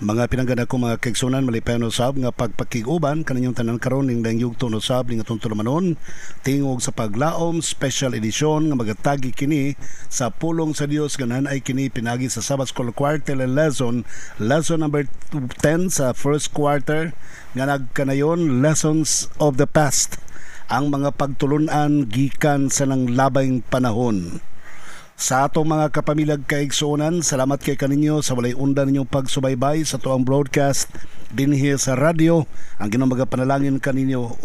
Mga pinanggana ko mga kaigsunan malipay no sab nga pagpakiguban kaninyong tanan karon ning dangyugto no sab ning atong tulumanon tingog sa paglaom special edition nga magatagi kini sa pulong sa Dios ganahan ay kini pinagi sa Sabbath School Quarter lesson number 10 sa first quarter nga nagkanayon lessons of the past, ang mga pagtulunan gikan sa nang labayng panahon. Sa atong mga kapamilyag kaigsuonan, salamat kay kaninyo sa walay undan ninyong pagsubaybay sa tuang broadcast dinhi sa radyo. Ang ginong panalangin kaninyo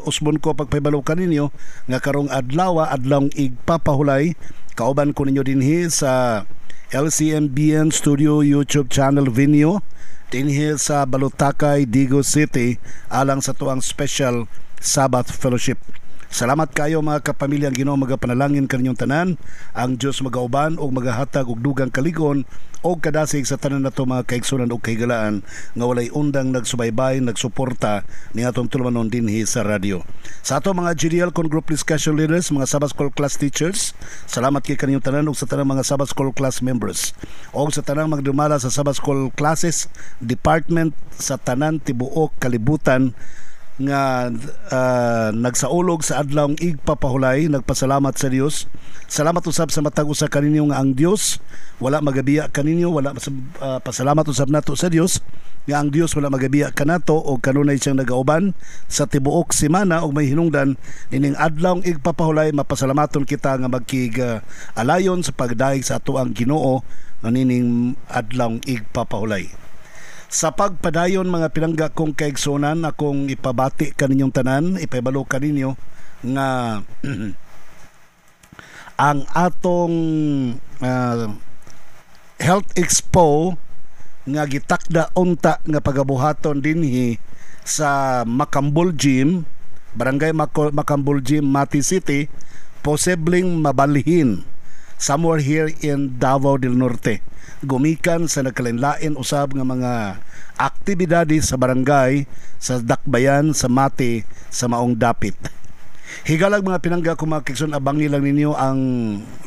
usbon ko pagpahibalo kaninyo nga karong adlaw igpapahulay kauban ko ninyo dinhi sa LCMBN Studio YouTube channel Vimeo dinhi sa Balutakay, Digo City alang sa tuang special Sabbath Fellowship. Salamat kayo mga kapamilya, ang Ginoo magapanalangin kaninyong tanan, ang Dios magauban og magahatag og dugang kaligon og kadasig sa tanan nato mga kaigsunan og kahigalaan nga walay undang nagsubaybay nagsuporta ni atong tulumanon dinhi sa radyo. Sa ato mga GDL con group discussion leaders, mga Sabbath School class teachers, salamat kay kaninyong tanan og sa tanang mga Sabbath School class members og sa tanang magdumala sa Sabbath School classes department sa tanan tibuok kalibutan nga nagsaulog sa adlawng igpapahulay. Nagpasalamat sa Dios. Salamat usab sa matag usa kaninyo nga ang Dios wala magabiya kaninyo, wala pasalamat usab nato sa Dios nga ang Dios wala magabiya kanato og kanunay siyang nagauban sa tibuok semana og may hinungdan nining adlawng igpapahulay. Mapasalamaton kita nga magkig alayon sa pagdaig sa ato ang Ginoo nining adlawng igpapahulay. Sa pagpadayon mga pinangga kong kaigsunan, akong ipabati kaninyong tanan, ipabalo kaninyo nga ang atong Health Expo nga gitakda unta nga pagabuhaton dinhi sa Macambol Gym, Barangay Macambol Gym, Mati City, posibleng mabalhin somewhere here in Davao del Norte. Gumikan sa nagkalain-lain usab nga mga aktibidades sa barangay, sa Dakbayan, sa Mati, sa maong dapit. Higalag mga pinangga ko mga kigsun, abangi lang ninyo ang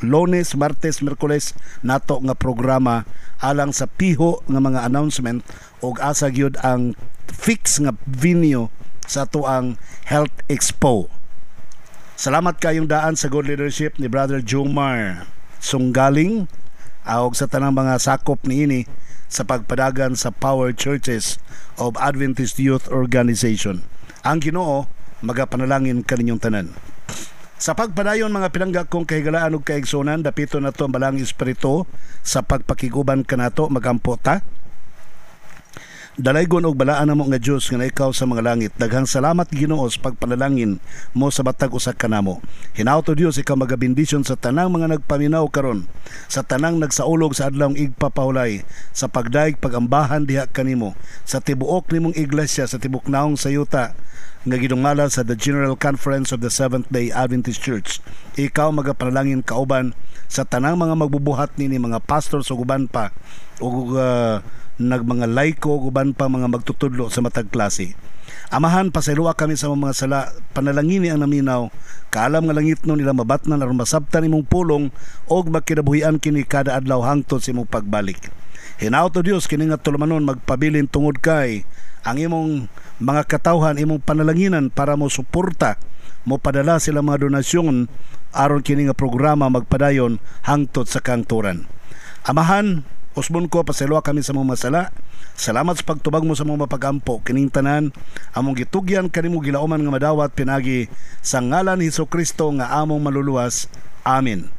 Lunes, Martes, Merkules nato nga programa alang sa piho nga mga announcement og asa gyud ang fix nga venue sa tuang Health Expo. Salamat kayong daan sa good leadership ni Brother Jomar Sunggaling og sa tanang mga sakop niini sa pagpadagan sa Power Churches of Adventist Youth Organization. Ang Ginoo magapanalangin kaninyong tanan. Sa pagpadayon mga pinangga kong kahigalaan ug kaigsunan, dapito nato ang balang espiritu sa pagpakiguban kanato magampo ta. Dalaygon og balaan namo nga Dios nga ikaw sa mga langit. Daghang salamat Ginoo sa pagpanalangin mo sa batag usa kanamo. Hinaut Dios ikaw magabendisyon sa tanang mga nagpaminaw karon, sa tanang nagsaulog sa adlawng igpapahulay, sa pagdaig pagambahan diha kanimo, sa tibuok nimong iglesia sa tibok naong sayuta nga gidungala sa the General Conference of the Seventh-day Adventist Church. Ikaw magapanalangin kauban sa tanang mga magbubuhat nini mga pastors ug uban pa ug mga laiko uban pa mga magtutudlo sa matag klase. Amahan, pasayloa kami sa mga sala, panalangini ang naminaw, kaalam nga langit no nila mabatnan aron masabtan imong pulong og magkinabuhian kini kada adlaw hangtod sa imong pagbalik. Hinaut o Dios kini nga tulumanon magpabilin tungod kay ang imong mga katawhan imong panalanginan para mo suporta, mo padala sila mga donasyon aron kini nga programa magpadayon hangtod sa kangturan. Amahan, usbon ko pasayloa kami sa mga sala. Salamat sa pagtubag mo sa mga mapagampo kining tanan among gitugyan kanimo gilauman nga madawat pinagi sa ngalan ni Hesukristo nga among maluluwas. Amen.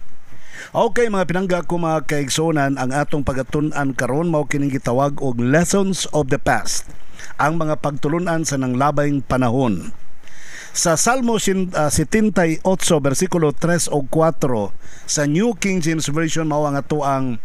Okay mga pinangga ko mga kaigsunan, ang atong pagatun-an karon mao kining gitawag og lessons of the past, ang mga pagtulunan sa nanglabayng panahon. Sa Salmo 78 versikulo 3 o 4 sa New King James Version mao ang ato ang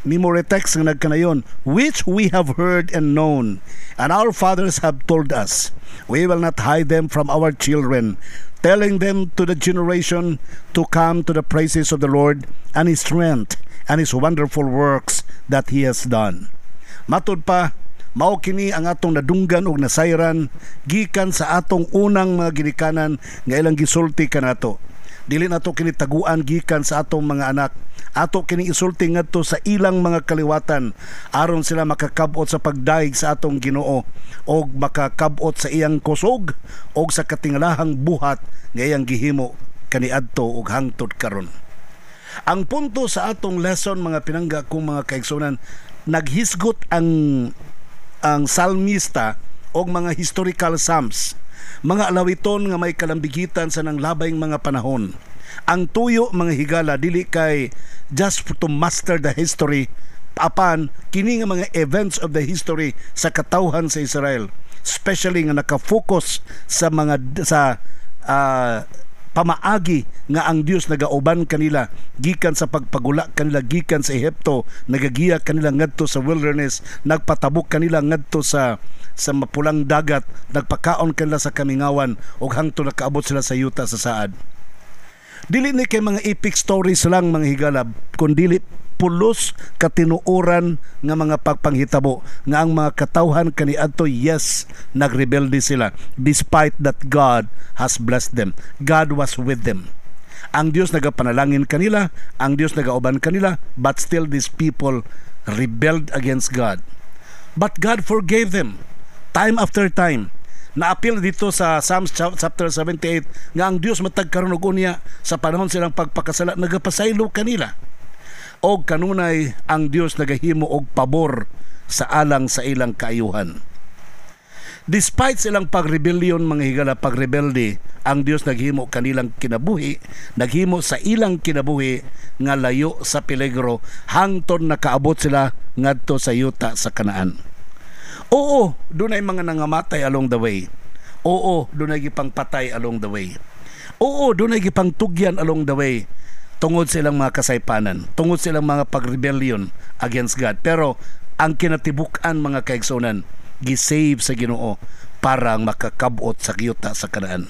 memory text nga nagkanayon, which we have heard and known, and our fathers have told us. We will not hide them from our children, telling them to the generation to come to the praises of the Lord and His strength and His wonderful works that He has done. Matod pa, mao kini ang atong nadunggan og nasayran gikan sa atong unang mga ginikanan nga ilang gisulti kanato. Dili nato kini taguan gikan sa atong mga anak. Ato kini isulti ngadto sa ilang mga kaliwatan aron sila makakabot sa pagdaig sa atong Ginoo o makakabot sa iyang kusog o sa katingalahang buhat nga iyang gihimo kaniadto ug hangtod karon. Ang punto sa atong lesson mga pinangga kong mga kaigsunan, naghisgot ang salmista og mga historical psalms, mga alawiton nga may kalambigitan sa nang labayng mga panahon. Ang tuyo mga higala dili kay just to master the history, apan kini nga mga events of the history sa katawhan sa Israel, especially nga nakafocus sa pamaagi nga ang Dios nagauban kanila gikan sa pagpagula kanila gikan sa Ehipto, nagagiya kanila ngadto sa wilderness, nagpatabok kanila ngadto sa mapulang dagat, nagpakaon kanila sa kamingawan ug hangtod nakaabot sila sa yuta sa saad. Dili ni kay mga epic stories lang mga higalab, kundi pulos katinuoran nga mga pagpanghitabo nga ang mga katawhan kaniadto, yes, nagrebelde sila despite that God has blessed them. God was with them. Ang Dios nagapanalangin kanila, ang Dios nagauban kanila, but still these people rebelled against God. But God forgave them time after time. Naapil dito sa Psalms chapter 78 nga ang Dios matag karon og unya sa panahon silang pagpakasala nagapasaylo kanila. Og kanunay ang Dios nagahimo og pabor sa alang sa ilang kaayuhan. Despite silang pagrebellion mga higala, pagrebelde, ang Dios naghimo kanilang kinabuhi, naghimo sa ilang kinabuhi nga layo sa peligro hangtod nakaabot sila ngadto sa yuta sa Kanaan. Oo, dunay mga nangamatay along the way. Oo, dunay gipangpatay along the way. Oo, dunay gipangtugyan along the way. Tungod silang mga kasaypanan, tungod silang mga pagrebellion against God. Pero ang kinatibuk-an mga kaigsunan, gisave sa Ginoo para makakabot sa yuta sa Kanaan.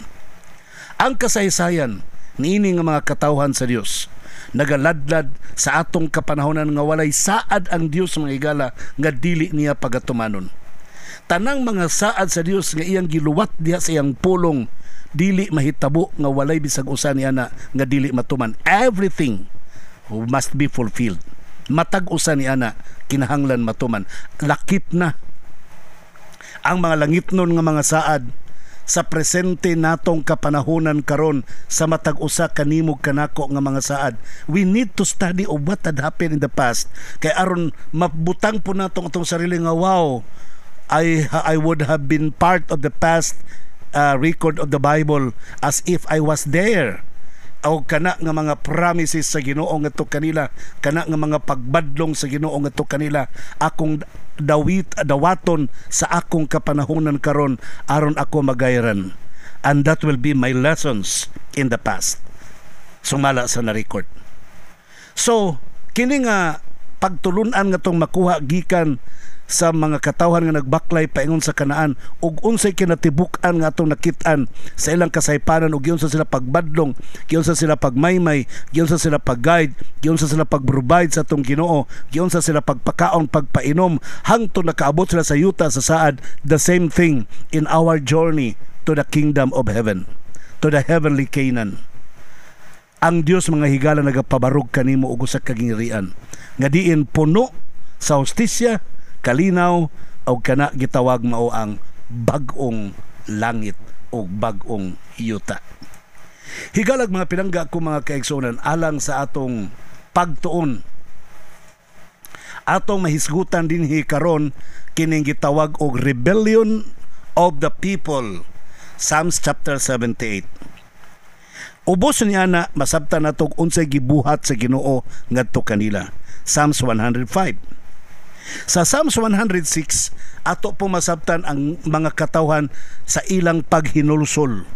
Ang kasaysayan niini nga mga katawhan sa Dios nagaladlad sa atong kapanahonan nga walay saad ang Dios mga higala nga dili niya pagatumanon. Tanang mga saad sa Dios nga iyang giluwat diha sa iyang pulong, dili mahitabo nga walay bisag usa niya na nga dili matuman. Everything must be fulfilled. Matag usa niya na kinahanglan matuman. Lakip na ang mga langitnon nga mga saad sa presente natong kapanahonan karon sa matag usa kanimog kanako nga mga saad. We need to study of what had happened in the past kay aron mabutang po natong atong sarili nga wow, I would have been part of the past record of the Bible as if I was there. O kana nga mga promises sa Ginoo ngadto kanila, kana nga mga pagbadlong sa Ginoo ngadto kanila, akong dawaton sa akong kapanahonan karon aron ako magayran. And that will be my lessons in the past. Sumala sa na-record. So, kini nga pagtulunan nga tong makuha gikan sa mga katawhan nga nagbaklay paingon sa Kanaan ug unsay kinatibuk-an nga atong nakit-an sa ilang kasaypanan ug giunsa sila pagbadlong, giunsa sila pagmaymay, giunsa sila pag-guide, giunsa sila pag-provide sa atong Ginoo, giunsa sila pagpakaon, pagpainom hangtod nakaabot sila sa yuta sa saad. The same thing in our journey to the kingdom of heaven, to the heavenly Canaan. Ang Dios mga higala nagapabarog kanimo og usa ka gingharian nga diin puno sa hustisya, kalinaw o kana gitawag mao ang bag-ong langit o bag-ong yuta. Higalag mga pinangga ko mga kaigsunan, alang sa atong pagtuon, atong mahisgutan dinhi karon kining gitawag og rebellion of the people. Psalms chapter 78. Ubos niya na masabtan natog unsay gibuhat sa Ginoo ngadto kanila. Psalms 105. Sa Psalms 106, ato po masabtan ang mga katawhan sa ilang paghinulsol.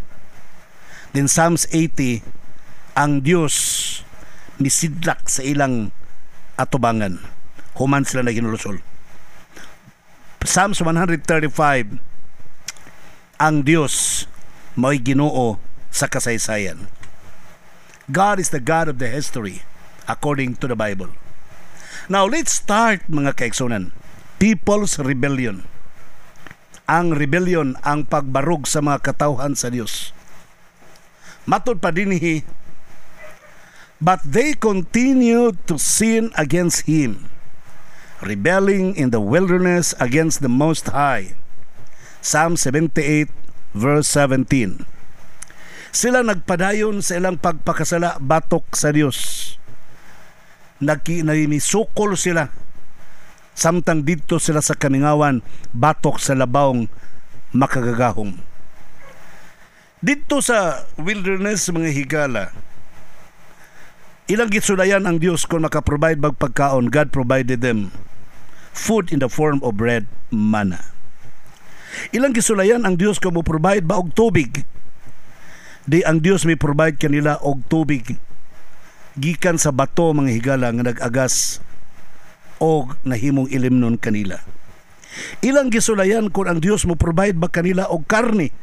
Then Psalms 80, ang Dios misidlak sa ilang atubangan. Human sila na hinulsol. Psalms 135, ang Dios mo'y Ginoo sa kasaysayan. God is the God of the history according to the Bible. Now, let's start mga kaigsunan. People's rebellion. Ang rebellion, ang pagbarog sa mga katawhan sa Dios. Matod pa dinhi But they continued to sin against him, rebelling in the wilderness against the Most High. Psalm 78 verse 17. Sila nagpadayon sa ilang pagpakasala batok sa Dios. Nagmisukol sila. Samtang dito sila sa kamingawan batok sa labawng makagagahom. Dito sa wilderness mga higala, ilang gitsulayan ang Dios kung makaprovide magpagkaon. God provided them food in the form of bread, manna. Ilang gisulayan ang Dios kung mo-provide ba og tubig. Di ang Dios may provide kanila og tubig gikan sa bato mga higala nga nag-agas og nahimong ilimnon kanila. Ilang gisulayan kung ang Dios mo provide ba kanila og karne,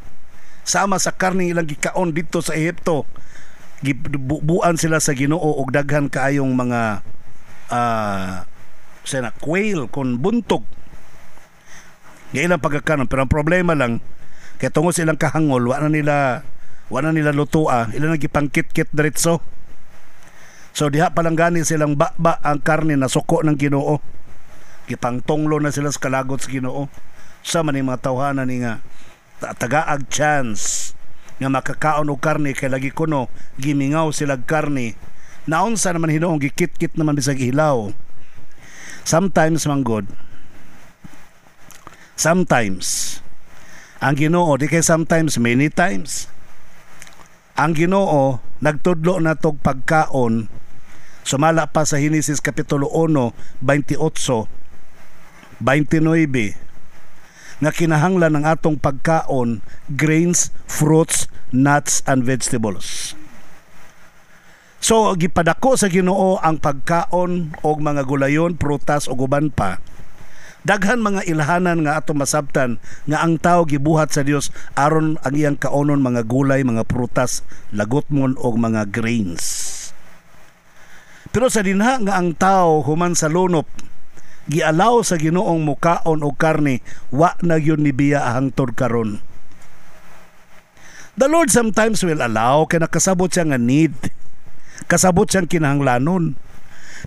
sama sa karne ilang gikaon dito sa Ehipto. Gibuan sila sa Ginoo og daghan kaayong mga quail kon buntog nga ilang pagkakanon. Pero ang problema lang kay tungod sa ilang kahangol wa na nila lutua, ilang nagipangkit-kit diretso. So diha palang gani silang baba ang karne na suko ng Ginoo. Gipangtonglo na sila sa kalagot sa Ginoo. Sa man mga tawhanan ni nga tagaag chance nga makakaon og karne kay lagi kuno gimingaw sila karne. Naunsa naman Hinoong gikit-kit naman bisag ilaw. Sometimes man God. Sometimes ang Ginoo di kay sometimes many times. Ang Ginoo nagtudlo na tog pagkaon. Sumala pa sa Henesis Kapitulo 1, 28, 29, nga kinahanglan ng atong pagkaon, grains, fruits, nuts, and vegetables. So, gipadako sa Ginoo ang pagkaon og mga gulayon, prutas o guban pa. Daghan mga ilhanan nga atong masabtan nga ang tao gibuhat sa Dios aron ang iyang kaonon mga gulay, mga prutas, lagotmon og mga grains. Pero sa dinha nga ang tao human sa lunop gialaw sa Ginoong mukaon og karne, wa na gyud ni biya hangtod karon. The Lord sometimes will allow kay nakasabot siya nga need, kasabot siyang kinahanglanon.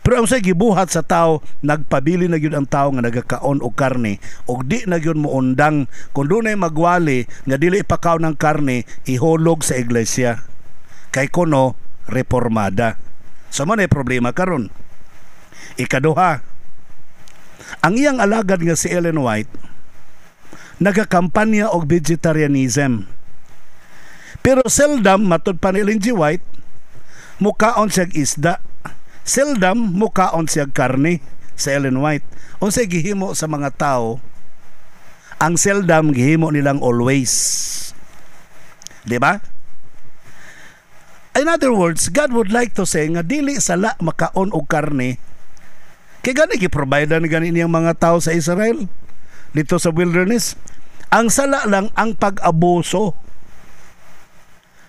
Pero ang say gibuhat sa tao, nagpabili na gyud ang tao nga nagakaon og karne og di na gyud moundang kun dunay magwali nga dili ipakaon ng karne ihulog sa iglesia. Kay kuno reformada. So mo na problema karon. Ikaduha, ang iyang alagad nga si Ellen White nagakampanya og vegetarianism. Pero seldom matud pa ni Ellen G. White mukaon siya isda. Seldom mukaon siya karne sa Ellen White. Unsay gihimo sa mga tao, ang seldom gihimo nilang always. Di ba? In other words, God would like to say nga dili sala makaon og karne. Kay gani gi-provide ni gani niyang mga tao sa Israel dito sa wilderness. Ang sala lang ang pag-abuso.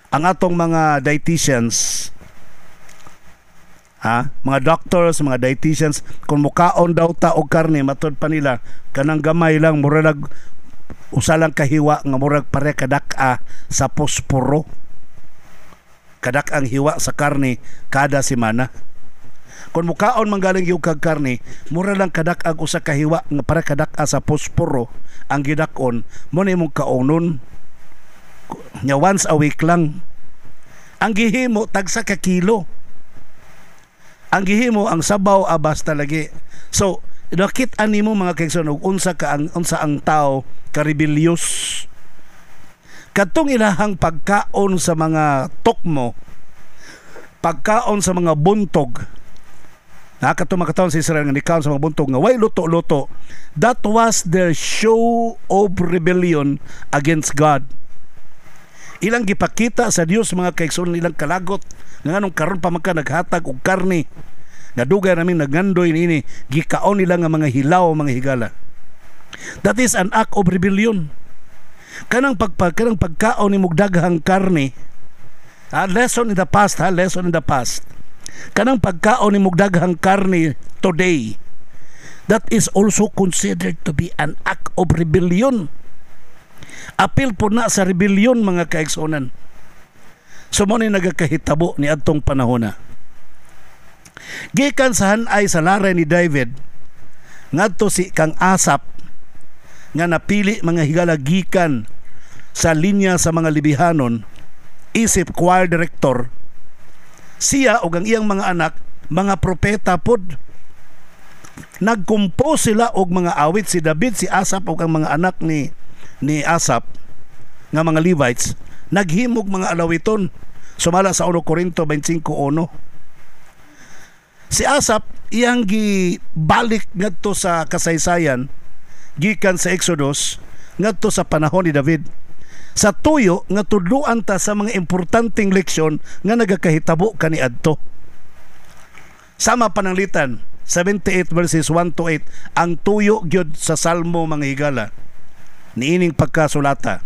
Ang atong mga dietitians, mga doctors, mga dietitians, kung mukaon daw ta og karne, matod pa nila kanang gamay lang murag usalang kahiwa nga murag pare kadak-a sa posporo. Kadak ang hiwa sa karne kada semana. Kung mukaon manggaling yung kag karne, mura lang kadak ang usa ka hiwa nga para kadak sa posporo ang gidakon mo na imong kaonon nya once a week lang. Ang gihimo tagsa ka kilo. Ang gihimo ang sabaw basta lagi. So nakit-an nimo mga kaigsoon og unsa ang tao ka rebellious. Katong ilahang pagkaon sa mga tukmo, pagkaon sa mga buntog, katong makataon sa Israel nga nikaon sa mga buntog nga way luto-luto, that was their show of rebellion against God. Ilang gipakita sa Dios mga kaigsoon ilang kalagot nga nganong karon pa man ka naghatag og karne nga dugay namin nagandoy ini gikaon nila nga mga hilaw mga higala. That is an act of rebellion. Kanang pagkaon ni mugdaghang karne, lesson in the past, lesson in the past. Kanang pagkaon ni mugdaghang karne today, that is also considered to be an act of rebellion. Apil po na sa rebellion mga kaigsonan. So mo ni nagakahitabo ni adtong panahon na. Gikan sa hanay sa laray ni David ngadto si kang Asap nga napili mga higala gikan sa linya sa mga Lebihanon isip choir director. Siya ug ang iyang mga anak mga propeta pod. Nagkumpos sila og mga awit, si David, si Asap ug ang mga anak ni Asap nga mga Levites naghimog mga alawiton sumala sa 1 Korinto 25:1. Si Asap iyang gibalik ngadto sa kasaysayan gikan sa Exodus ngadto sa panahon ni David sa tuyo nga tudluan ta sa mga importanteng leksyon nga nagakahitabo kaniadto. Sama pananglitan 78 verses 1 to 8 ang tuyo gyud sa Salmo mga higala niining pagkasulata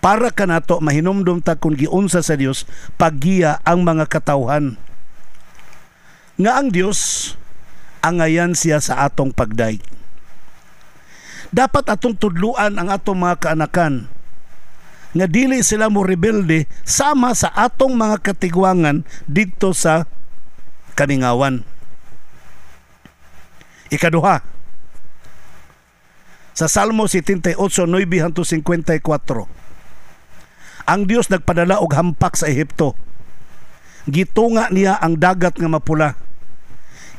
para kanato mahinumdum ta kung giunsa sa Dios paggiya ang mga katawhan nga ang Dios angayan siya sa atong pagday. Dapat atong tudluan ang atong mga kaanakan nga dili sila mo rebelde sama sa atong mga katigwangan dito sa kamingawan. Ikaduha, sa Salmo 78:9-54, ang Dios nagpadala og hampak sa Ehipto. Gitunga niya ang dagat nga mapula.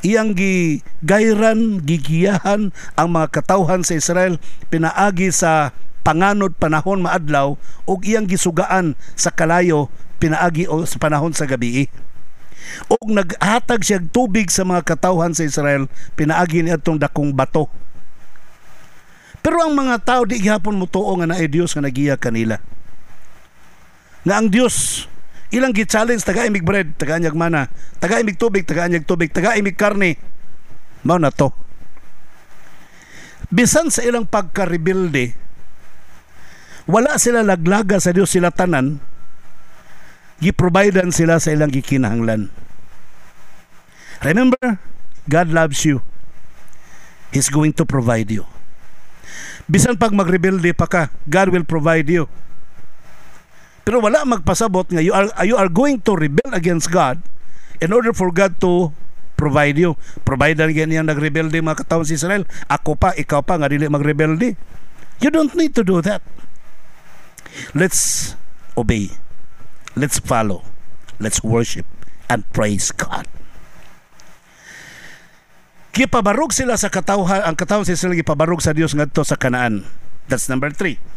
Iyang gigayran, gigiyahan ang mga katawhan sa Israel pinaagi sa panganod panahon maadlaw ug iyang gisugaan sa kalayo pinaagi o sa panahon sa gabi. Og naghatag siya tubig sa mga katawhan sa Israel pinaagi niadtong dakong bato. Pero ang mga tao di gihapon mutuo nga naay Dios nga nagiya kanila. Nga ang Dios ilang gi-challenge taga-imig bread, taga-anyag mana, taga-imig tubig, taga-anyag tubig, taga-imig karne. Mao na to. Bisan sa ilang pagka-rebelde, wala sila laglaga sa Dios, sila tanan gi-providean sila sa ilang gikinahanglan. Remember, God loves you. He's going to provide you. Bisan pag magrebelde pa ka, God will provide you. Pero wala magpasabot nga you are going to rebel against God in order for God to provide you. Provider yan yung nagrebelde mga katawhan sa Israel. Ako pa, ikaw pa nga dili magrebelde. You don't need to do that. Let's obey. Let's follow. Let's worship and praise God. Gipabarog sila sa katawhan, ang katawhan sa Israel gipabarog sa Dios ngadto sa Kanaan. That's number 3.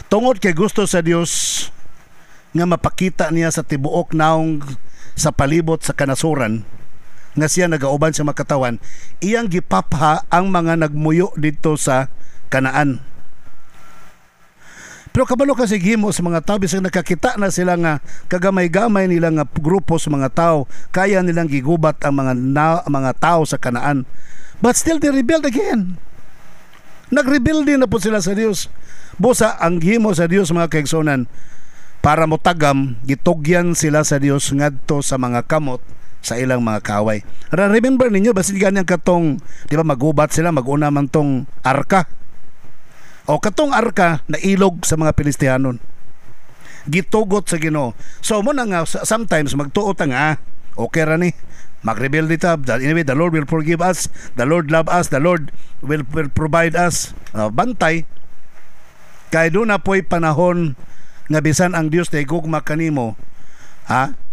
Tungod kay gusto sa Dios nga mapakita niya sa tibuok naong sa palibot sa kanasuran nga siya nagauban sa makatawan, iyang gipapha ang mga nagmuyo dito sa Kanaan. Pero kabalo kasi gihimo sa mga tao bisag nakakita na sila nga kagamay-gamay nila nga grupo sa mga tao, kaya nilang gigubat ang mga tao sa Kanaan. But still they rebelled again. Nagrebelde na po sila sa Dios. Busa ang gihimo sa Dios mga kaigsunan, para motagam gitugyan sila sa Dios ngadto sa mga kamot sa ilang mga kaway. Remember ninyo basin ganyan katong di ba magubat sila maguna man tong arka. O katong arka na ilog sa mga Pilistiyanon. Gitugot sa Ginoo. So mo na nga sometimes magtuot nga okay ra ni magrebelde ta. Anyway, the Lord will forgive us. The Lord love us. The Lord will provide us. Bantay. Kay doon na po'y panahon nga bisan ang Dios na igugma kanimo,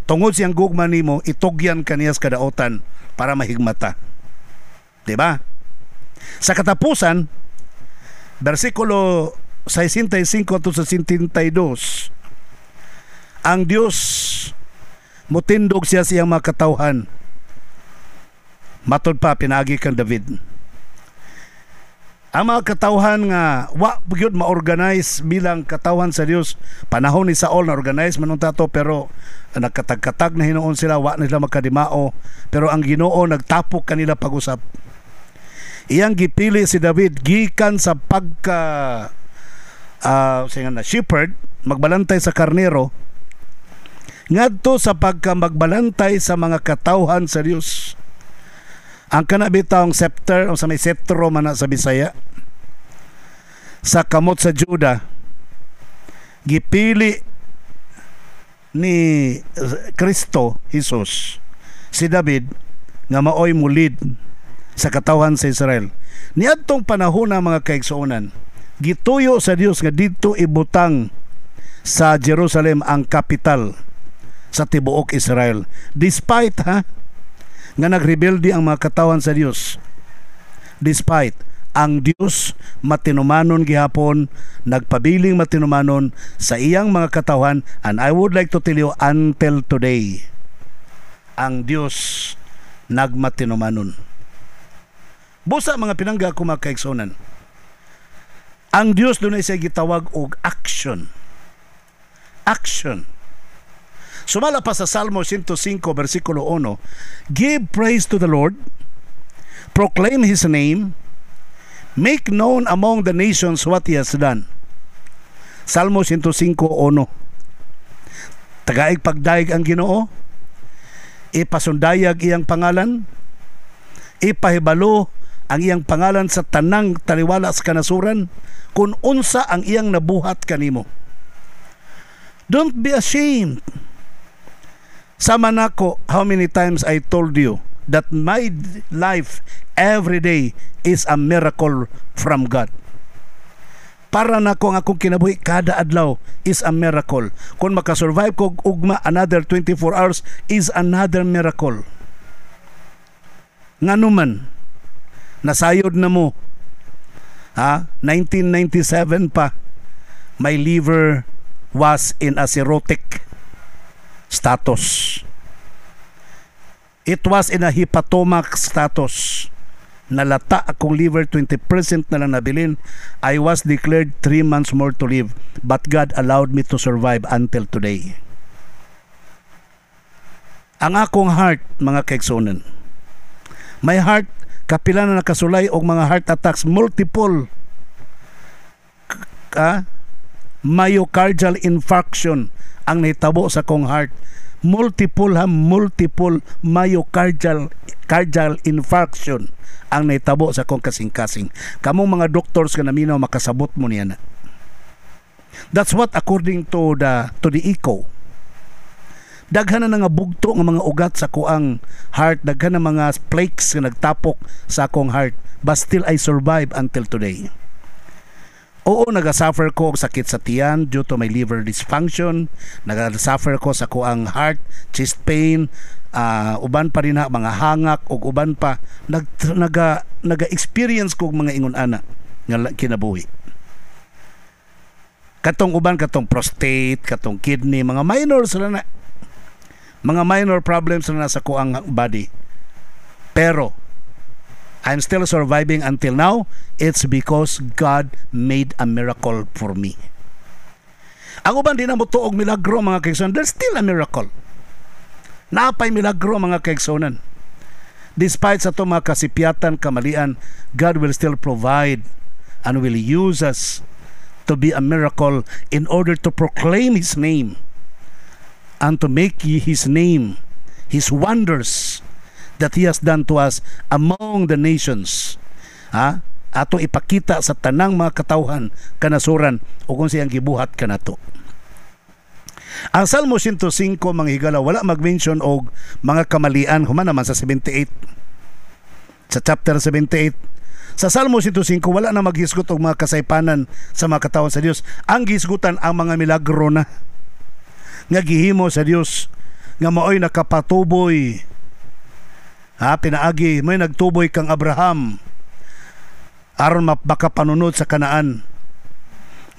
tungod siyang gugma nimo, itugyan kaniyas kadaotan para mahigmata. Diba? Sa katapusan, versikulo 65 to 62, ang Dios mutindog siya siyang mga katawhan. Matod pa, pinagi kang David. Ang mga katawhan nga wa gyud ma-organize bilang katawhan sa Dios. Panahon ni Saul na organize manung tato, pero nagkatag-katag na hinuon sila, wa nila magkadimao, pero ang Ginoo nagtapok kanila pag-usap. Iyang gipili si David gikan sa pagka shepherd, magbalantay sa karnero, ngadto sa pagka magbalantay sa mga katawhan sa Dios. Ang kanabitawng scepter o sa may sceptro man sa Bisaya sa kamot sa Juda, gipili ni Kristo Jesus si David nga maoy mulid sa katawhan sa Israel. Niadtong panahon na mga kaigsuonan, gituyo sa Dios nga didto ibutang sa Jerusalem ang kapital sa tibuok Israel. Despite nga nagrebelde ang mga katawhan sa Dios. Despite ang Dios matinumanon gihapon, nagpabiling matinumanon sa iyang mga katawhan, and I would like to tell you until today ang Dios nagmatinumanon. Busa mga pinangga ko mga kaigsuonan, ang Dios doon ay siya gitawag og action. Action. Sumala pa sa Salmo 105 versikulo 1, give praise to the Lord, proclaim His name, make known among the nations what He has done. Salmo 105:1. Tagaig pagdaig ang Ginoo, ipasundayag iyang pangalan, ipahibalo ang iyang pangalan sa tanang taliwala sa kanasuran, kung unsa ang iyang nabuhat kanimo. Don't be ashamed. Sama nako, how many times I told you that my life every day is a miracle from God. Para nako ang akong kinabuhi kada adlaw is a miracle. Kung makasurvive ko ugma another 24 hours is another miracle. Nganuman, nasayod na mo. 1997 pa, my liver was in a cirrhotic status. It was in a hepatoma status. Nalata akong liver, 20% na lang nabilin. I was declared 3 months more to live, but God allowed me to survive until today. Ang akong heart, mga kaigsuonan, my heart, kapila na nakasulay og mga heart attacks, multiple myocardial infarction ang nahitabo sa kong heart. Multiple myocardial infarction ang nahitabo sa kong kasing-kasing. Kamong mga doctors ka naminaw makasabot mo niya na. That's what according to the echo. Daghan na nga bugto nga mga ugat sa kuang heart, daghan na mga flakes nga nagtapok sa akong heart, but still I survive until today. Oo, nagasuffer ko og sakit sa tiyan due to my liver dysfunction, nagasuffer ko sa kuang heart, chest pain, uban pa rin mga hangak, og uban pa naga-experience ko mga ingon ana nga kinabuhi. Katong uban, katong prostate, katong kidney, mga minor sila na, mga minor problems na nasa kuang body. Pero I'm still surviving until now. It's because God made a miracle for me. Ang uban di na mo tuog milagro mga kaigsuonan, there's still a miracle. Napay milagro mga kaigsuonan. Despite sa to mga kasipyatan, kamalian, God will still provide and will use us to be a miracle in order to proclaim His name and to make His name, His wonders that He has done to us among the nations. Ato ipakita sa tanang mga katawhan kanasuran o kung siyang gibuhat kanato. Ang Salmo 105 mga higala wala mag-mention og mga kamalian human naman sa 78. Sa chapter 78 sa Salmo 105 wala na maghisgot og mga kasaypanan sa mga katawhan sa Dios. Ang gihisgutan ang mga milagro na nga gihimo sa Dios nga maoy nakapatuboy. Pinaagi may nagtuboy kang Abraham aron makapanunod sa Kanaan.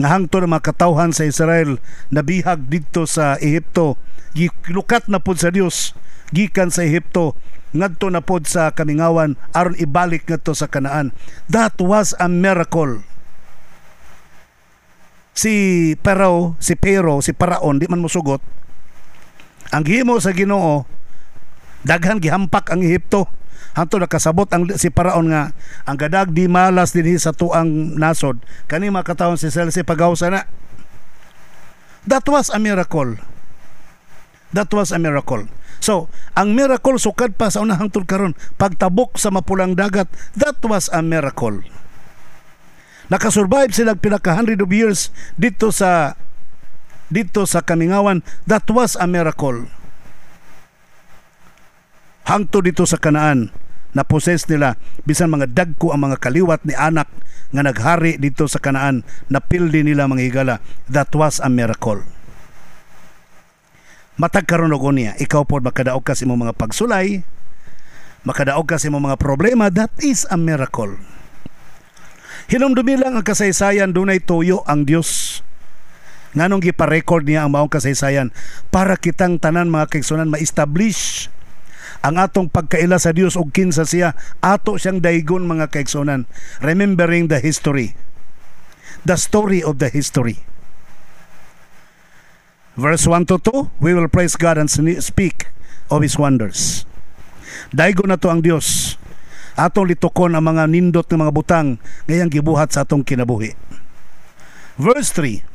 Nga hangtod ang mga katawhan sa Israel nabihag didto sa Ehipto, gilukat na pod sa Dios gikan sa Ehipto ngadto na pod sa kamingawan aron ibalik ngadto sa Kanaan. That was a miracle. Si Pharaoh, si Paraon di man mosugot. Ang gihimo sa Ginoo, daghan gihampak ang Ehipto. Hanto nakasabot ang si Paraon nga ang gadag di malas dinhi sa tuang nasod kani makatawon si Israel si pagawsa na. That was a miracle. That was a miracle. So, ang miracle sukad pa sa unahang tud karon pagtabok sa mapulang dagat, that was a miracle. Nakasurvive sila pinaka 100 of years dito sa dito sa Kamingawan, that was a miracle. Hangto dito sa Kanaan, na possess nila, bisan mga dagko ang mga kaliwat ni anak nga naghari dito sa Kanaan, napildi nila mga higala. That was a miracle. Matag karon og unya, ikaw pod makadaog ka sa imong mga pagsulay, makadaog ka sa imong mga problema, that is a miracle. Hinumdumi lang ang kasaysayan, dunay tuyo ang Dios. Nganong gipa-record niya ang maong kasaysayan para kitang tanan mga kaigsunan ma-establish ang atong pagkaila sa Dios ug kinsa siya, ato siyang daygon mga kaigsunan, remembering the history, the story of the history. Verse 1 to 2, we will praise God and speak of His wonders. Daygon na to ang Dios, atong litukon ang mga nindot ng mga butang ngayang gibuhat sa atong kinabuhi. Verse 3,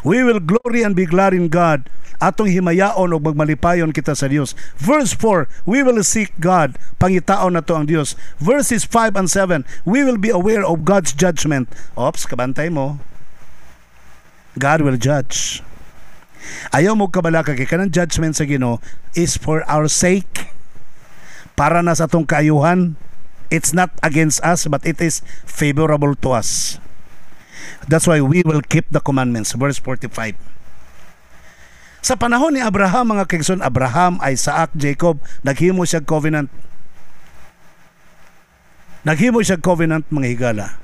we will glory and be glad in God, atong himayaon o magmalipayon kita sa Dios. Verse 4, we will seek God, pangitaon na to ang Dios. Verses 5 and 7, we will be aware of God's judgment. Ops, kabantay mo. God will judge. Ayaw mo kabalaka kay kanang judgment sa Ginoo is for our sake, para na sa atong kaayuhan. It's not against us, but it is favorable to us. That's why we will keep the commandments. Verse 45. Sa panahon ni Abraham, mga kaigsoon, Abraham, Isaac, Jacob, naghimo siya covenant. Naghimo siya covenant, mga higala.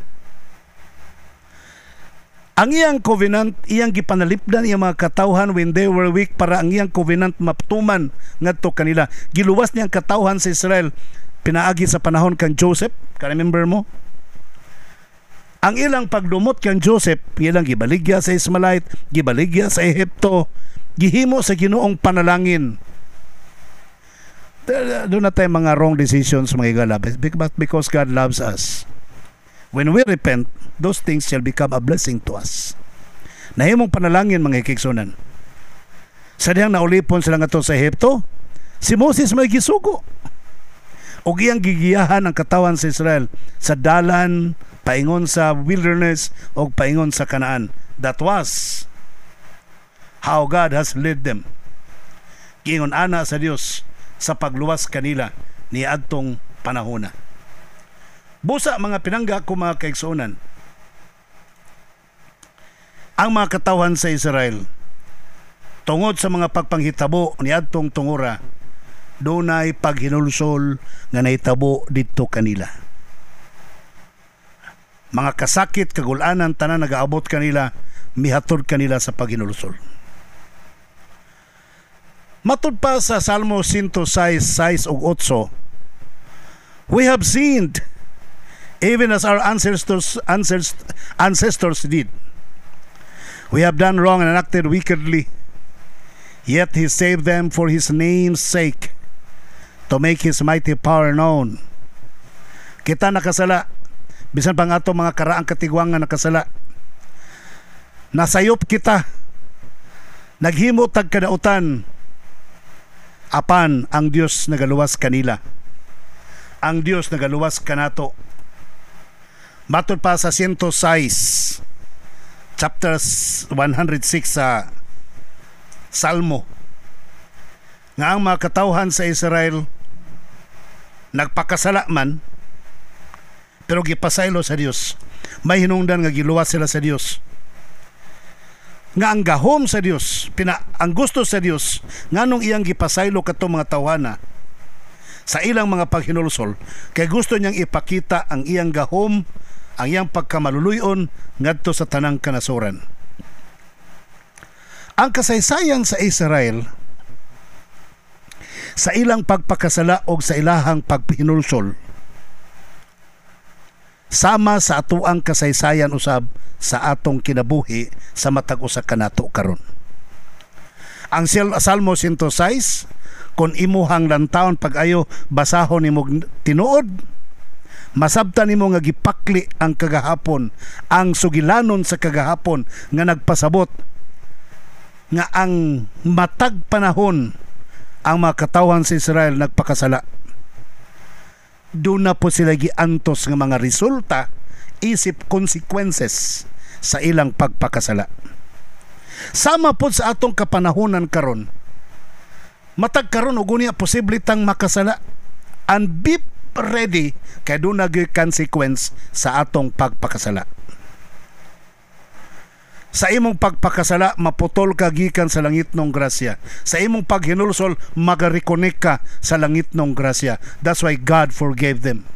Ang iyang covenant, iyang gipanalipdan iyang mga katawhan when they were weak, para ang iyang covenant maptuman ngadto kanila. Giluwas niyang katawhan sa Israel pinaagi sa panahon kan Joseph. Ka-remember mo? Ang ilang pagdumot kan Joseph, ilang gibaligya sa Ismaelite, gibaligya sa Ehipto, gihimo sa Ginoong panalangin. Doon na tayo mga wrong decisions, mga higala, but because God loves us. When we repent, those things shall become a blessing to us. Nahimong panalangin, mga hikiksunan. Sa diyang naulipon sila nga to sa Ehipto, si Moses may gisugo. O giyang gigiyahan ang katawan sa Israel sa dalan, paingon sa wilderness, o paingon sa Kanaan. That was how God has led them. Giingon ana sa Dios sa pagluwas kanila ni adtong panahona. Busa mga pinangga ko, mga kaigsuonan, ang mga katawhan sa Israel tungod sa mga pagpanghitabo ni adtong tungura, dunay paghinulsol nga nahitabo didto kanila. Mga kasakit, kagulanan, tanan nagaabot kanila, mihatod kanila sa paghinulsol. Matud pa sa Salmo 106 ug 8, we have sinned even as our ancestors did. We have done wrong and acted wickedly, yet He saved them for His name's sake, to make His mighty power known. Kita nakasala, bisan pa nga ito mga karaang katigwangan nakasala. Nasayop kita, naghimo tag kadautan, apan ang Dios nagaluwas kanila. Ang Dios nagaluwas kanato. Matod pa sa 106, chapter 106 sa Salmo, nga ang mga katawhan sa Israel nagpakasala man, pero gipasaylo sa Dios. May hinungdan nga giluwas sila sa Dios. Nga ang gahom sa Dios, ang gusto sa Dios, nganong iyang gipasaylo kato mga tawhana sa ilang mga paghinulsol, kay gusto niyang ipakita ang iyang gahom, ang iyang pagkamaluluyon ngadto sa tanang kanasuran. Ang kasaysayan sa Israel sa ilang pagpakasala o sa ilahang paghinulsol sama sa atuang kasaysayan usab sa atong kinabuhi sa matag usa kanato karon. Ang Salmo 106, kung imuhang lantawon pag-ayo basahon nimo tinuod, masabtan nimo nga gipakli ang kagahapon, ang sugilanon sa kagahapon nga nagpasabot nga ang matag panahon ang mga katawhan sa Israel nagpakasala. Doon na po sila giantos nga mga resulta, isip consequences sa ilang pagpakasala. Sama po sa atong kapanahonan karon. Matag karon ug unya posible tang makasala. And be ready kay doon naging consequence sa atong pagpakasala. Sa imong pagpakasala, maputol ka gikan sa langit ng grasya. Sa imong paghinulsol, magareconnect ka sa langit ng grasya. That's why God forgave them.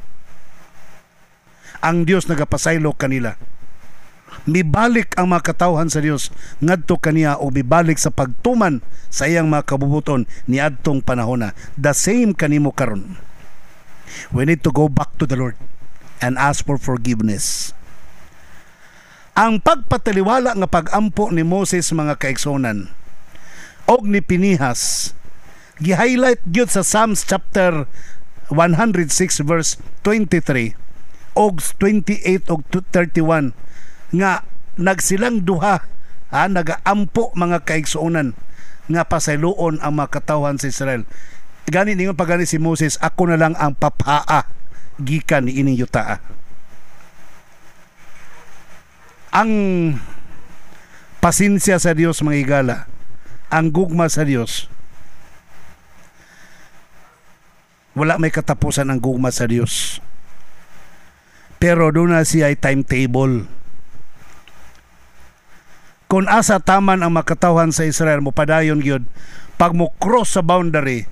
Ang Dios nagapasaylo kanila. Mibalik ang mga katawhan sa Dios ngadto kaniya o mibalik sa pagtuman sa iyang mga kabubuton ni adtong panahon na. The same kanimo karon. We need to go back to the Lord and ask for forgiveness. Ang pagpataliwala nga pag-ampo ni Moses mga kaigsonan og ni Pinihas gi-highlight gyud sa Psalms chapter 106 verse 23 og 28 og 31 nga nagsilang duha nagaampo mga kaigsuonan nga pasayloon ang mga katawhan sa Israel. Gani ningon pagani si Moses, ako na lang ang papaa gikan ni ining yutaa. Ang pasensya sa Dios mga higala, ang gugma sa Dios, wala may katapusan ang gugma sa Dios. Pero doon na siya ay timetable. Kung asa taman ang makatawhan sa Israel, mupadayon gyud pag mo cross sa boundary,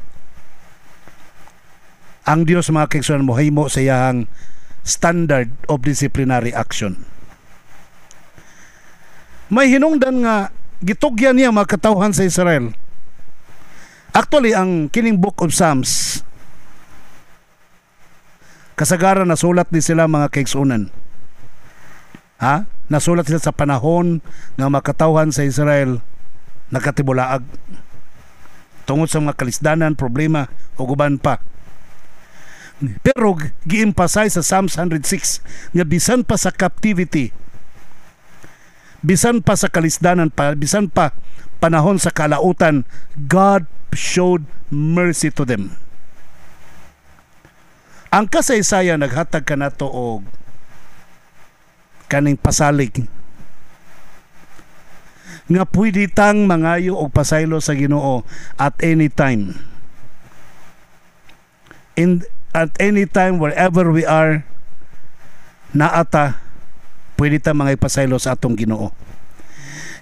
ang Dios mga kaigsuonan mohimo sa iyang standard of disciplinary action. May hinungdan nga gitugyan niya mga katawhan sa Israel. Actually, ang kining book of Psalms, kasagaran nasulat ni sila mga kaigsuonan. Nasulat sila sa panahon nga makatawhan sa Israel nakatibulaag tungod sa mga kalisdanan, problema o guban pa. Pero gi-emphasize sa Psalms 106 nga bisan pa sa captivity, bisan pa sa kalisdanan pa, bisan pa panahon sa kalautan, God showed mercy to them. Ang kasaysayan naghatag kanato og kaning pasalig nga pwede tang mangayo og pasaylo sa Ginoo at any time. At any time, wherever we are, naata pwede ta mga ipasaylo sa atong Ginoo.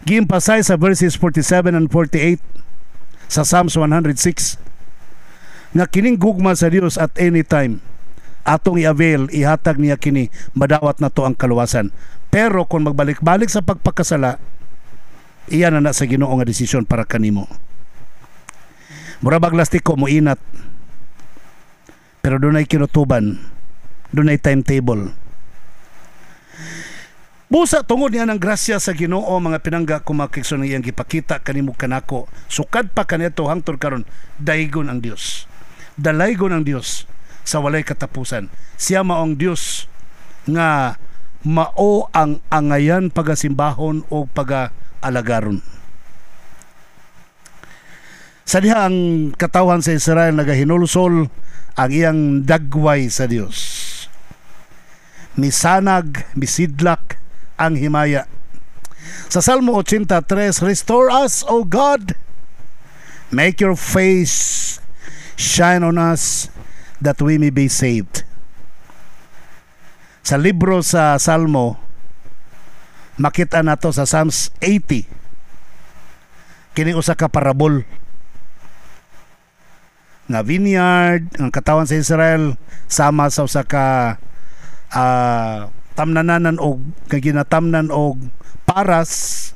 Gi-emphasize sa verses 47 and 48 sa Psalms 106 nga kining gugma sa Dios at any time atong i-avail, ihatag niya kini, madawat na to ang kaluwasan. Pero kung magbalik-balik sa pagpakasala, iyan na sa Ginoo nga desisyon para kanimo. Mura baglastiko mo inat, pero doon ay kinutuban, doon ay timetable. Busa tungod niya ng grasya sa Ginoo mga pinangga kumakikson ng iyang gipakita kanimo kanako, sukad pa kanito hangtod karon, daygon ang Dios. Dalaygon ang Dios sa walay katapusan. Siya maong Dios nga mao ang angayan pagasimbahon o pag-alagaron. Sa diha ang katawhan sa Israel nagahinulsol ang iyang dagway sa Dios. Misanag, misidlak ang himaya. Sa Salmo 83, restore us, O God. Make your face shine on us that we may be saved. Sa libro sa Salmo, makita nato sa Psalms 80, kini usa ka parabol nga vineyard ang katawan sa Israel sama sa usa ka tamnanan o ginatamnan og paras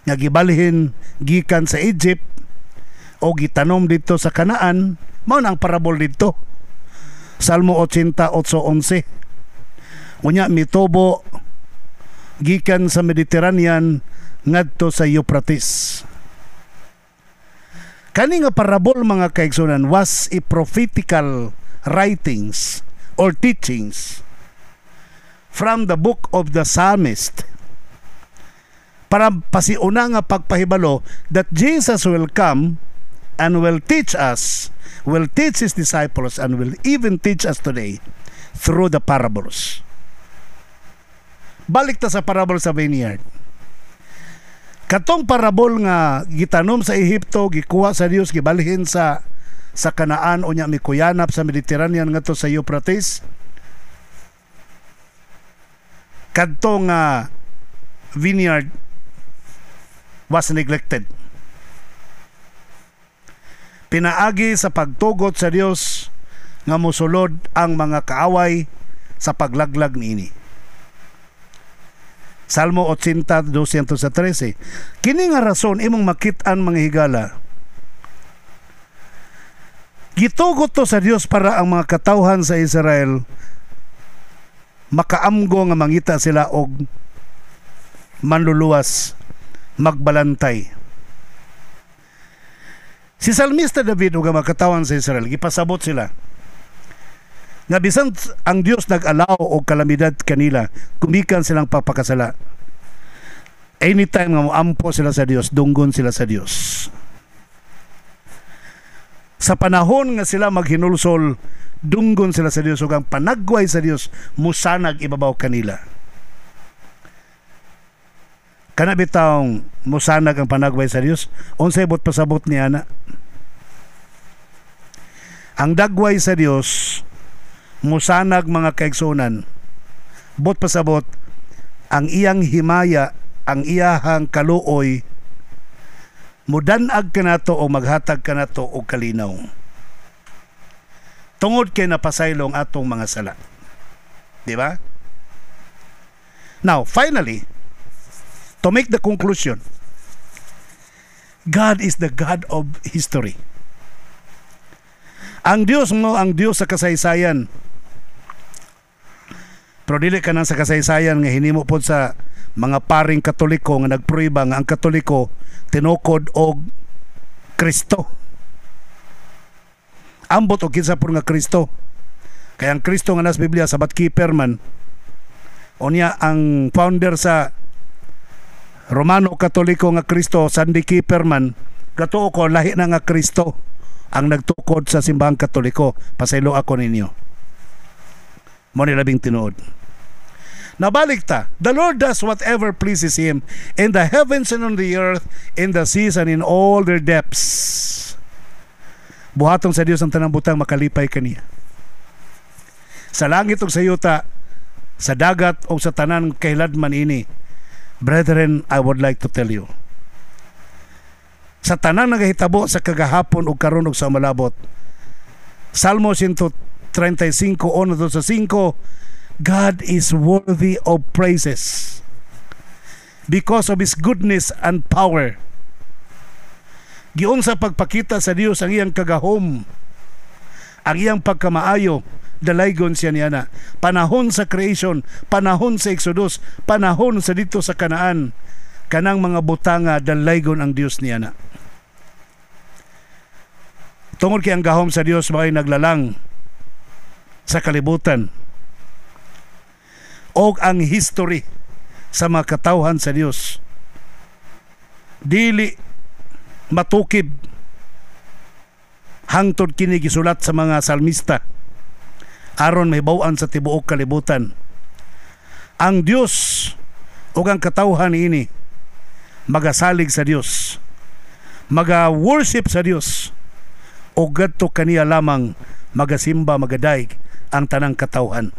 nga gibalhin gikan sa Egypt o gitanom dito sa Kanaan. Mao na ang parabol dito. Salmo 88:11. Unya mitubo gikan sa Mediterranean ngadto sa Euphrates. Kani nga parabol mga kaigsunan was a prophetical writings or teachings from the book of the psalmist para pasiuna nga pagpahibalo that Jesus will come and will teach us, will teach his disciples, and will even teach us today through the parables. Balik ta sa parable sa vineyard. Katong parabol nga gitanom sa Ehipto, gikuha sa Dios, gibalhin sa Kanaan o nya mikuyanap sa Mediterranean ngadto sa Euphrates. Kadtong vineyard was neglected. Pinaagi sa pagtugot sa Dios nga mosulod ang mga kaaway sa paglaglag niini. Salmo 80, 213. Kini nga rason imong makit-an mga higala. Gitugot to sa Dios para ang mga katawhan sa Israel makaamgo nga mangita sila og manluluwas, magbalantay. Si Salmista David ug mga katawhan sa Israel gipasabot sila nga bisan ang Dios nag-allow og kalamidad kanila, kumikan silang papakasala. Anytime nga moampo sila sa Dios, dunggon sila sa Dios. Sa panahon nga sila maghinulsol, dunggon sila sa Dios ug ang panagway sa Dios musanag ibabaw kanila. Kana bitawng musanag ang panagway sa Dios, unsay bot pasabot niya na? Ang dagway sa Dios musanag mga kaigsunan, bot pasabot ang iyang himaya, ang iyahang kaluoy mudanag kanato o maghatag kanato og kalinaw tungod kay napasaylong atong mga sala. Di ba? Now, finally, to make the conclusion, God is the God of history. Ang Dios mo, ang Dios sa kasaysayan. Pero dili ka nang sa kasaysayan nga hinimo pod sa mga paring Katoliko nga nagpruiba nga ang Katoliko tinukod og Kristo. Ambot og kinsa pud nga Kristo. Kaya ang Kristo nga nas Biblia Sabbath keeper man. Unya ang founder sa Romano Katoliko nga Kristo, Sunday keeper man, katuo ko lahi na nga Kristo ang nagtukod sa simbahang Katoliko. Pasaylo ako ninyo. Mo ni labing tinuod. Nabalik ta, the Lord does whatever pleases Him in the heavens and on the earth, in the seas and in all their depths. Buhatong sa Dios ang tanang butang makalipay kaniya. Sa langit ug sa yuta, sa dagat o sa tanan kahiladman ini, brethren, I would like to tell you, sa tanan nagahitabo sa kagahapon ug karon ug sa malabot, Salmo 135:1-5, God is worthy of praises because of His goodness and power. Giun sa pagpakita sa Dios ang iyang kagahom, ang iyang pagkamaayo, dalaygon siya niya na. Panahon sa creation, panahon sa Exodus, panahon sa dito sa Kanaan, kanang mga butanga, dalaygon ang Dios niya na. Tungod kay ang gahom sa Dios ay naglalang sa kalibutan, o ang history sa mga katawhan sa Dios dili matukib hangtod kini gisulat sa mga salmista aron mahibaw-an sa tibuok kalibutan. Ang Dios o ang katawhan ini magasalig sa Dios, maga-worship sa Dios, o gadto kaniya lamang magasimba, magadaig ang tanang katawhan.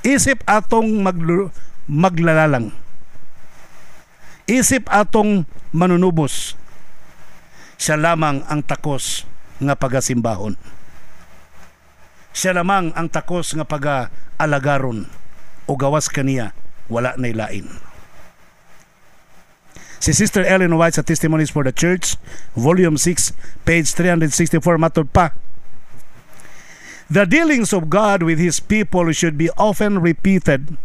Isip atong maglalalang, isip atong manunubos, siya lamang ang takos nga pagasimbahon, siya lamang ang takos nga pag-alagaron, o gawas kaniya wala nay lain. Si Sister Ellen White sa Testimonies for the Church, Volume 6, page 364, matod pa, the dealings of God with His people should be often repeated.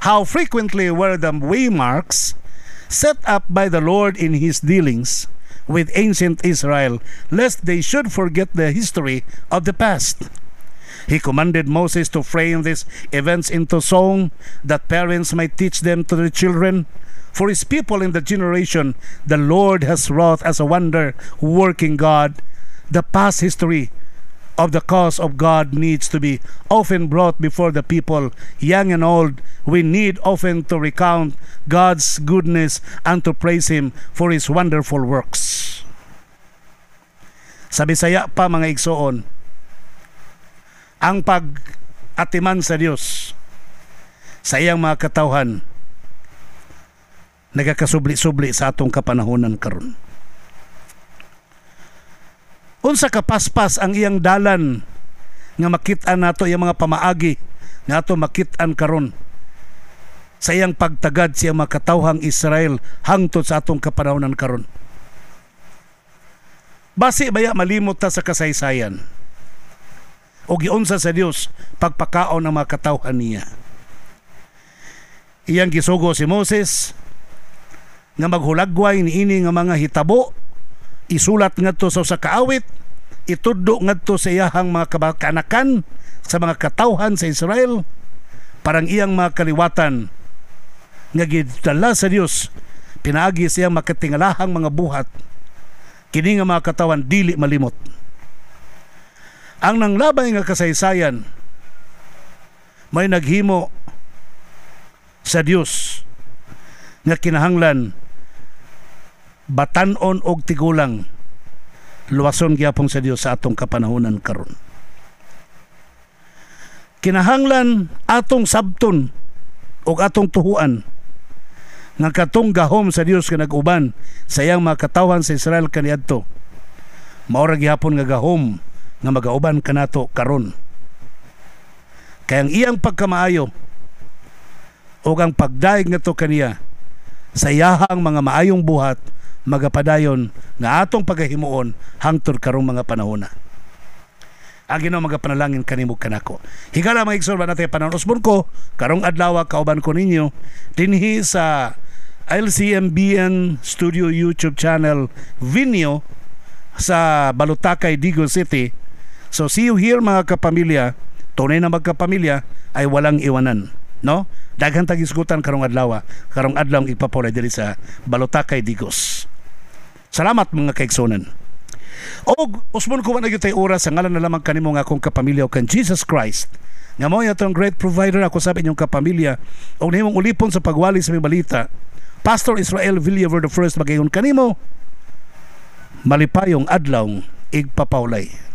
How frequently were the waymarks set up by the Lord in His dealings with ancient Israel, lest they should forget the history of the past. He commanded Moses to frame these events into song, that parents might teach them to their children. For His people in the generation, the Lord has wrought as a wonder working God. The past history of the cause of God needs to be often brought before the people, young and old. We need often to recount God's goodness and to praise Him for His wonderful works. Sa Bisaya pa mga igsoon, ang pag-atiman sa Dios sa iyang mga katawhan nagakasubli-subli sa atong kapanahonan karon. Unsa kapaspas ang iyang dalan nga makit-an nato iyang mga pamaagi nga ato makit-an karon sa iyang pagtagad sa iyang mga katawhang Israel hangtod sa atong kapanahonan karon. Basi baya malimot ta sa kasaysayan o giunsa sa Dios pagpakaon ang mga katawhan niya. Iyang gisugo si Moses nga maghulagway niini nga mga hitabo, isulat ngadto sa usa ka awit, ituddo ngadto sa iyahang mga kabakanakan sa mga katawhan sa Israel parang iyang mga kaliwatan nga gidala sa Dios pinaagi siyang makatingalahang mga buhat kini nga mga katawhan dili malimot. Ang nanglabay nga kasaysayan may naghimo sa Dios nga kinahanglan batan-on og tigulang luwason gyapon sa Dios sa atong kapanahonan karon. Kinahanglan atong sabton og atong tuhuan nga katong gahom sa Dios nga nag-uban sa iyang mga katawhan sa Israel kaniadto mao ra gyapon nga gahom nga magauban kanato karon. Kaya ang iyang pagkamaayo o ang pagdaig ngadto kaniya sa iyahang mga maayong buhat magapadayon nga atong pagahimuon hangtod karong mga panahona. Ang Ginoo magapanalangin kanimo kanako. Higala mga igsoon natin panahon usbon ko karong adlaw kauban ko ninyo dinhi sa LCMBN Studio YouTube channel Vimeo sa Balutakay, Digos City. So see you here mga kapamilya. Tunay na magkapamilya ay walang iwanan, no? Daghang tagisgutan karong adlaw ipapulay diri sa Balutakay, Digos. Salamat mga kaigsonan. Og usbon ko man gyud oras sa ngalan na lamang kanimo nga akong kapamilya o kan Jesus Christ. Nga mao atong great provider ako sa inyong kapamilya og nimong ulipon sa pagwali sa mga balita. Pastor Israel Villaver the first magayon kanimo malipayong adlaw igpapawlay.